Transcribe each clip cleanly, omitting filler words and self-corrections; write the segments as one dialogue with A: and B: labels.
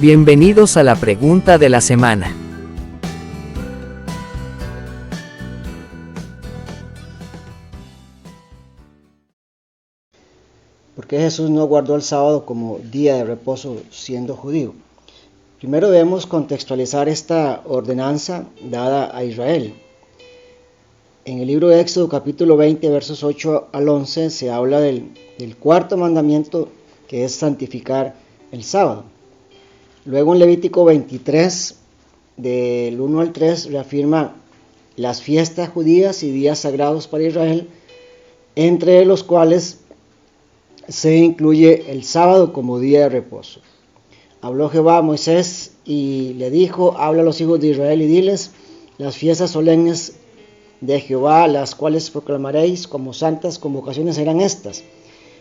A: Bienvenidos a la pregunta de la semana.
B: ¿Por qué Jesús no guardó el sábado como día de reposo siendo judío? Primero debemos contextualizar esta ordenanza dada a Israel. En el libro de Éxodo capítulo 20 versos 8 al 11 se habla del cuarto mandamiento, que es santificar el sábado. Luego en Levítico 23 del 1 al 3 reafirma las fiestas judías y días sagrados para Israel, entre los cuales se incluye el sábado como día de reposo. Habló Jehová a Moisés y le dijo: habla a los hijos de Israel y diles: las fiestas solemnes de Jehová, las cuales proclamaréis como santas convocaciones, serán estas.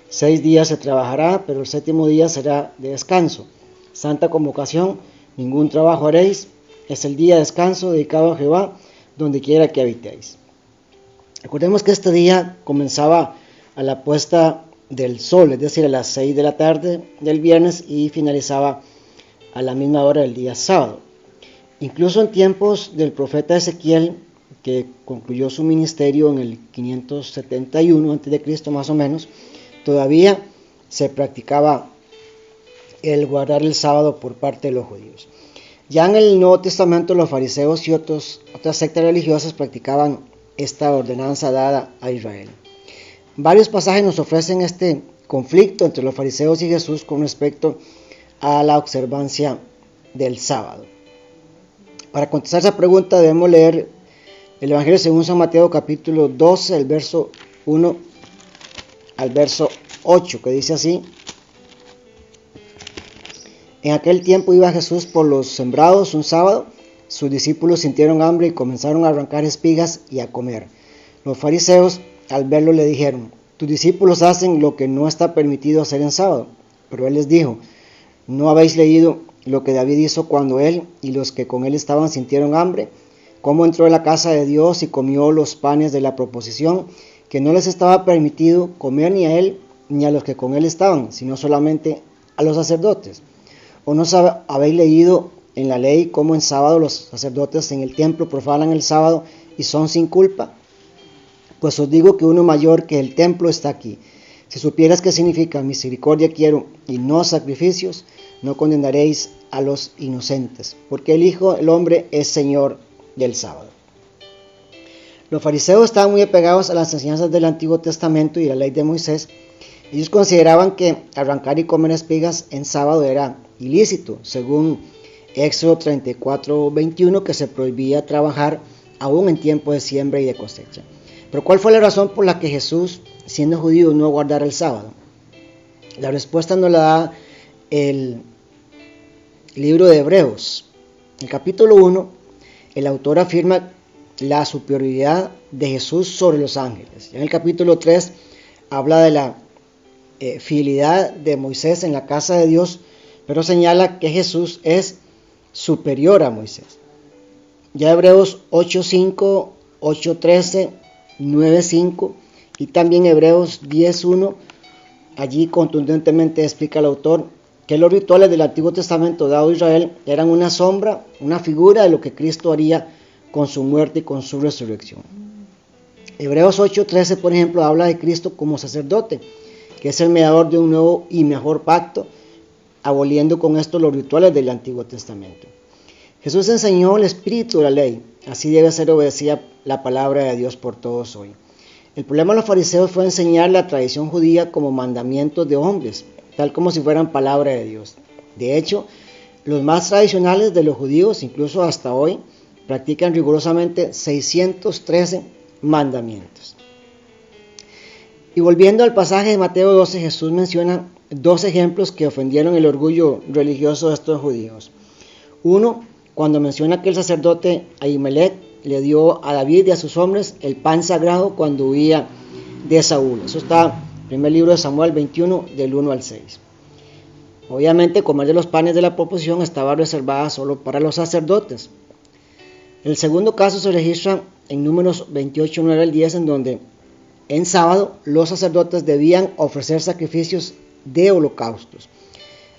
B: 6 días se trabajará, pero el 7º día será de descanso. Santa convocación, ningún trabajo haréis, es el día de descanso dedicado a Jehová, donde quiera que habitéis. Recordemos que este día comenzaba a la puesta del sol, es decir, a las 6 de la tarde del viernes, y finalizaba a la misma hora del día sábado. Incluso en tiempos del profeta Ezequiel, que concluyó su ministerio en el 571 a.C. más o menos, todavía se practicaba el guardar el sábado por parte de los judíos. Ya en el Nuevo Testamento los fariseos y otras sectas religiosas practicaban esta ordenanza dada a Israel. Varios pasajes nos ofrecen este conflicto entre los fariseos y Jesús con respecto a la observancia del sábado. Para contestar esa pregunta debemos leer el Evangelio según San Mateo capítulo 12, el verso 1 al verso 8, que dice así: en aquel tiempo iba Jesús por los sembrados un sábado. Sus discípulos sintieron hambre y comenzaron a arrancar espigas y a comer. Los fariseos, al verlo, le dijeron: tus discípulos hacen lo que no está permitido hacer en sábado. Pero él les dijo: ¿no habéis leído lo que David hizo cuando él y los que con él estaban sintieron hambre? Cómo entró en la casa de Dios y comió los panes de la proposición, que no les estaba permitido comer ni a él ni a los que con él estaban, sino solamente a los sacerdotes. ¿O no habéis leído en la ley cómo en sábado los sacerdotes en el templo profanan el sábado y son sin culpa? Pues os digo que uno mayor que el templo está aquí. Si supieras qué significa misericordia quiero y no sacrificios, no condenaréis a los inocentes, porque el Hijo del Hombre es Señor del sábado. Los fariseos estaban muy apegados a las enseñanzas del Antiguo Testamento y la ley de Moisés. Ellos consideraban que arrancar y comer espigas en sábado era ilícito, según Éxodo 34:21, que se prohibía trabajar aún en tiempo de siembra y de cosecha. Pero ¿cuál fue la razón por la que Jesús, siendo judío, no guardara el sábado? La respuesta nos la da el libro de Hebreos. En el capítulo 1, el autor afirma la superioridad de Jesús sobre los ángeles. En el capítulo 3 habla de la fidelidad de Moisés en la casa de Dios, pero señala que Jesús es superior a Moisés. Ya Hebreos 8:5, 8:13, 9:5 y también Hebreos 10:1, allí contundentemente explica el autor que los rituales del Antiguo Testamento dado a Israel eran una sombra, una figura de lo que Cristo haría con su muerte y con su resurrección. Hebreos 8:13, por ejemplo, habla de Cristo como sacerdote, que es el mediador de un nuevo y mejor pacto, aboliendo con esto los rituales del Antiguo Testamento. Jesús enseñó el espíritu de la ley, así debe ser obedecida la palabra de Dios por todos hoy. El problema de los fariseos fue enseñar la tradición judía como mandamientos de hombres, tal como si fueran palabra de Dios. De hecho, los más tradicionales de los judíos, incluso hasta hoy, practican rigurosamente 613 mandamientos. Y volviendo al pasaje de Mateo 12, Jesús menciona 2 ejemplos que ofendieron el orgullo religioso de estos judíos. Uno, cuando menciona que el sacerdote Ahimelech le dio a David y a sus hombres el pan sagrado cuando huía de Saúl. Eso está en el primer libro de Samuel 21, del 1 al 6. Obviamente, comer de los panes de la proposición estaba reservada solo para los sacerdotes. El segundo caso se registra en Números 28, 9 al 10, en donde en sábado los sacerdotes debían ofrecer sacrificios de holocaustos.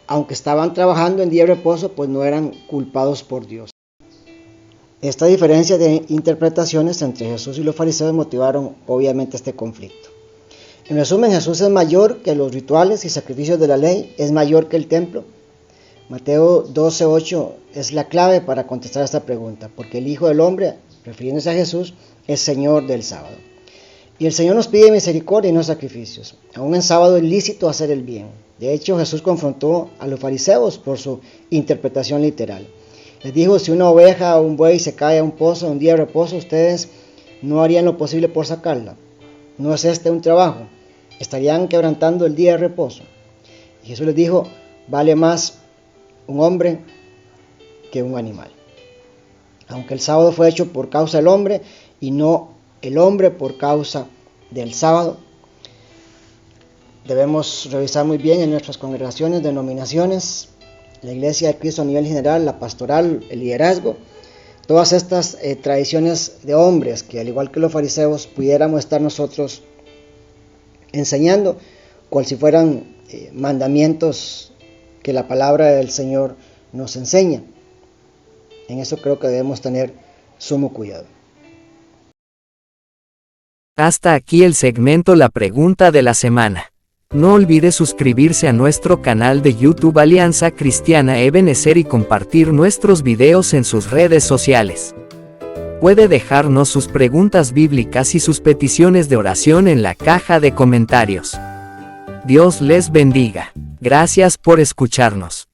B: aunque estaban trabajando en día de reposo, pues no eran culpados por Dios. Esta diferencia de interpretaciones entre Jesús y los fariseos motivaron obviamente este conflicto. En resumen, Jesús es mayor que los rituales y sacrificios de la ley, es mayor que el templo. Mateo 12:8 es la clave para contestar esta pregunta, porque el Hijo del Hombre, refiriéndose a Jesús, es Señor del sábado. Y el Señor nos pide misericordia y no sacrificios. Aún en sábado es lícito hacer el bien. De hecho, Jesús confrontó a los fariseos por su interpretación literal. Les dijo, si una oveja o un buey se cae a un pozo en un día de reposo, ustedes no harían lo posible por sacarla. ¿No es este un trabajo? Estarían quebrantando el día de reposo. Y Jesús les dijo, vale más un hombre que un animal. Aunque el sábado fue hecho por causa del hombre y no el hombre por causa del sábado, debemos revisar muy bien en nuestras congregaciones, denominaciones, la Iglesia de Cristo a nivel general, la pastoral, el liderazgo, todas estas tradiciones de hombres que al igual que los fariseos pudiéramos estar nosotros enseñando cual si fueran mandamientos que la palabra del Señor nos enseña. En eso creo que debemos tener sumo cuidado.
A: Hasta aquí el segmento La Pregunta de la Semana. No olvide suscribirse a nuestro canal de YouTube Alianza Cristiana Ebenezer y compartir nuestros videos en sus redes sociales. Puede dejarnos sus preguntas bíblicas y sus peticiones de oración en la caja de comentarios. Dios les bendiga. Gracias por escucharnos.